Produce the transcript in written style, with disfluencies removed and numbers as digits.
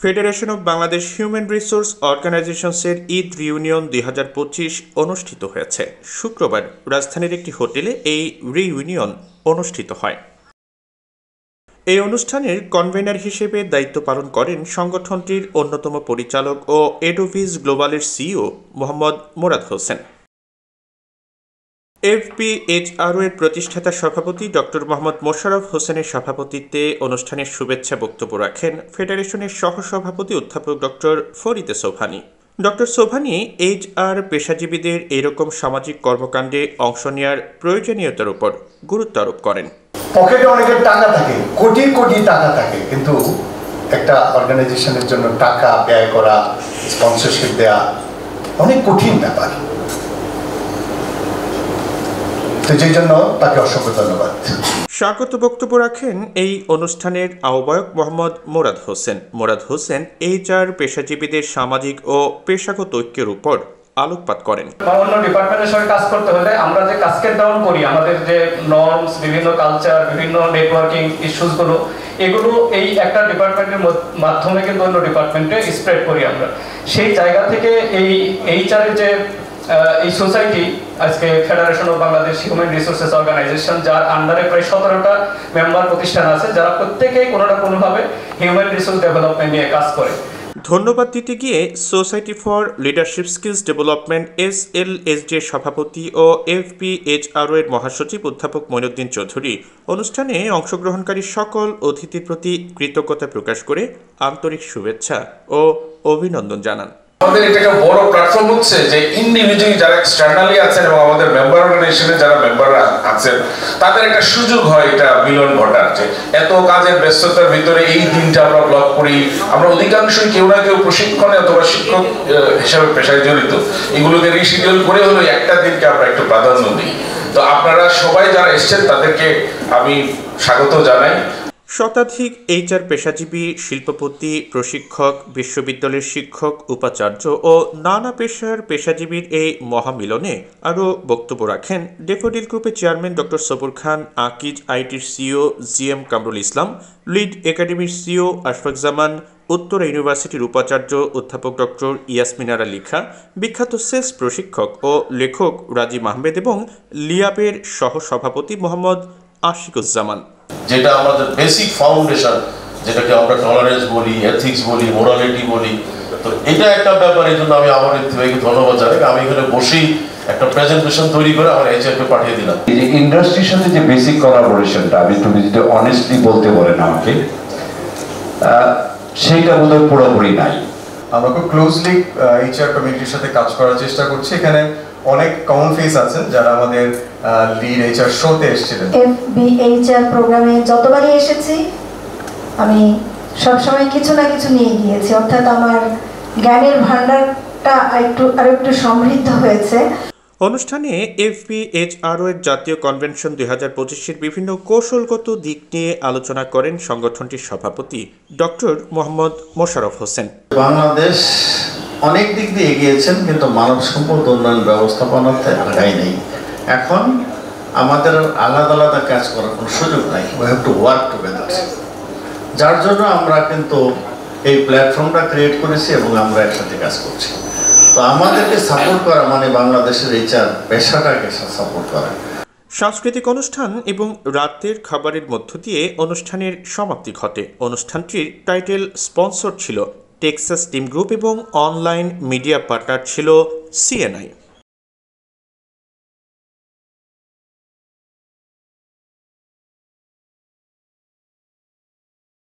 Federation of Bangladesh human resource অর্গানাইজেশনসের Eid reunion 2025 অনুষ্ঠিত হয়েছে। শুক্রবার রাজধানীর একটি হোটেলে এই রিউনিয়ন অনুষ্ঠিত হয়। এই অনুষ্ঠানের কনভেনার হিসেবে দায়িত্ব পালন করেন সংগঠনটির অন্যতম পরিচালক ও এডোভিজ গ্লোবালের সিইও মোহাম্মদ মোরাদ হোসেন। এফপিএইচআরও এর প্রতিষ্ঠাতা সভাপতি ডক্টর মোহাম্মদ মোশাররফ হোসেনের সভাপতিত্বে অনুষ্ঠানের শুভেচ্ছা বক্তব্য রাখেন ফেডারেশনের সহসভাপতি অধ্যাপক ডক্টর ফরিদে সোবহানী। ডক্টর সোবহানী এইচআর পেশাজীবীদের এরকম সামাজিক কর্মকাণ্ডে অংশ নেওয়ার প্রয়োজনীয়তার উপর গুরুত্ব আরোপ করেন। পকেটে অনেকের টাকা থাকে, কোটি কোটি টাকা থাকে, কিন্তু একটা অর্গানাইজেশনের জন্য টাকা ব্যয় করা, স্পন্সরশিপ দেওয়া অনেক কঠিন ব্যাপার। তো যেই জন্য তাকে অসংখ্য ধন্যবাদ। স্বাগত বক্তব্য রাখেন এই অনুষ্ঠানের আহ্বায়ক মোহাম্মদ মোরাদ হোসেন। মোরাদ হোসেন এইচআর পেশাজীবীদের সামাজিক ও পেশাগত ঐক্যের উপর আলোকপাত করেন। অন্য ডিপার্টমেন্টের সঙ্গে কাজ করতে হলে আমরা যে কাস্কেড ডাউন করি, আমাদের যে নর্মস, বিভিন্ন কালচার, বিভিন্ন নেটওয়ার্কিং ইস্যুসগুলো, এগুলো এই একটা ডিপার্টমেন্টের মাধ্যমে কিন্তু অন্য ডিপার্টমেন্টে স্প্রেড করি আমরা। সেই জায়গা থেকে এই এইচআর এর যে এই সোসাইটি, আজকে federation of Bangladesh human resources organisation, যার আন্ডারে প্রায় 17টা মেম্বার প্রতিষ্ঠান আছে, যারা প্রত্যেকেই কোনো না কোনোভাবে হিউম্যান রিসোর্স ডেভেলপমেন্ট নিয়ে কাজ করে। ধন্যবাদ দিতে গিয়ে society for leadership skills development SLSD এর সভাপতি ও এফপিএইচআরও এর মহাসচিব অধ্যাপক মঈনুদ্দিন চৌধুরী অনুষ্ঠানে অংশগ্রহণকারী সকল অতিথির প্রতি কৃতজ্ঞতা প্রকাশ করে আন্তরিক শুভেচ্ছা ও অভিনন্দন জানান। আমাদের এটা একটা বড় প্ল্যাটফর্ম হচ্ছে যে ইন্ডিভিজুয়ালি যারা এক্সটার্নালি আছেন এবং আমাদের মেম্বার অর্গানাইজেশনে যারা মেম্বাররা আছেন, তাদের একটা সুযোগ হয় এটা মিলন ঘটার, যে এত কাজের ব্যস্ততার ভিতরে এই দিনটা আমরা ব্লক করি। আমরা অধিকাংশই কেউ না কেউ প্রশিক্ষণে অথবা শিক্ষক হিসাবে পেশায় জড়িত, এগুলোকে রিশিডিউল করে হলেও একটা দিনকে আমরা একটু প্রাধান্য দিই। তো আপনারা সবাই যারা এসছেন তাদেরকে আমি স্বাগত জানাই। শতাধিক এইচআর পেশাজীবী, শিল্পপতি, প্রশিক্ষক, বিশ্ববিদ্যালয়ের শিক্ষক, উপাচার্য ও নানা পেশার পেশাজীবীর এই মহামিলনে আরও বক্তব্য রাখেন ডেফোডিল গ্রুপের chairman doctor Sabur Khan, Akij আইটির CEO GM Kamrul Islam, lead একাডেমির সিইও আশফাক জামান, উত্তরা ইউনিভার্সিটির উপাচার্য অধ্যাপক ডক্টর ইয়াসমিনারা লিখা, বিখ্যাত সেলস প্রশিক্ষক ও লেখক রাজীব আহমেদ এবং লিয়াবের সহসভাপতি মোহাম্মদ আশিকুজ্জামান। যেটা আমাদের বেসিক ফাউন্ডেশন, যেটাকে আমরা টলারেন্স বলি, এথিক্স বলি, মোরালিটি বলি, তো এটা একটা ব্যাপার। এই জন্য আমি আমার থেকে ধন্যবাদ জানাই। আমি এখানে বসেই একটা প্রেজেন্টেশন তৈরি করে আমার এইচআরকে পাঠিয়ে দিলাম। এই যে ইন্ডাস্ট্রির সাথে যে বেসিক কোলাবোরেশনটা, আমি তুমি যদি অনেস্টলি বলতে বলেন আমাকে, সেইটা বোধহয় পুরোপুরি নাই। আমরা খুব ক্লোজলি এইচআর কমিউনিটির সাথে কাজ করার চেষ্টা করছি। এখানে অনেক কমন ফেস আছেন যারা আমাদের লিড এইচআর শোতে এসেছিলেন। এফবিএইচআর প্রোগ্রামে যতবারই এসেছি আমি সবসময় কিছু না কিছু নিয়ে গিয়েছি, অর্থাৎ আমার জ্ঞানের ভান্ডারটা আরেকটু সমৃদ্ধ হয়েছে। অনুষ্ঠানে এফপিএইচআরও এর জাতীয় কনভেনশন 2025-এর বিভিন্ন কৌশলগত দিক নিয়ে আলোচনা করেন সংগঠনটির সভাপতি ডক্টর মোহাম্মদ মোশাররফ হোসেন। বাংলাদেশ অনেক দিক দিয়ে এগিয়েছেন, কিন্তু মানব সম্পদ উন্নয়ন ব্যবস্থাপনাতে আগায় নেই। এখন আমাদের আলাদা আলাদা কাজ করার কোনো সুযোগ নাই, we have to work together. যার জন্য আমরা কিন্তু এই প্ল্যাটফর্মটা ক্রিয়েট করেছি এবং আমরা একসাথে কাজ করছি। তো আমাদেরকে সাপোর্ট করা মানে বাংলাদেশের এইচআর পেশাটাকে সাপোর্ট করা। সাংস্কৃতিক অনুষ্ঠান এবং রাতের খাবারের মধ্য দিয়ে অনুষ্ঠানের সমাপ্তি ঘটে। অনুষ্ঠানটির টাইটেল স্পন্সর ছিল টেক্সাস টিম গ্রুপ এবং অনলাইন মিডিয়া পার্টনার ছিল CNI।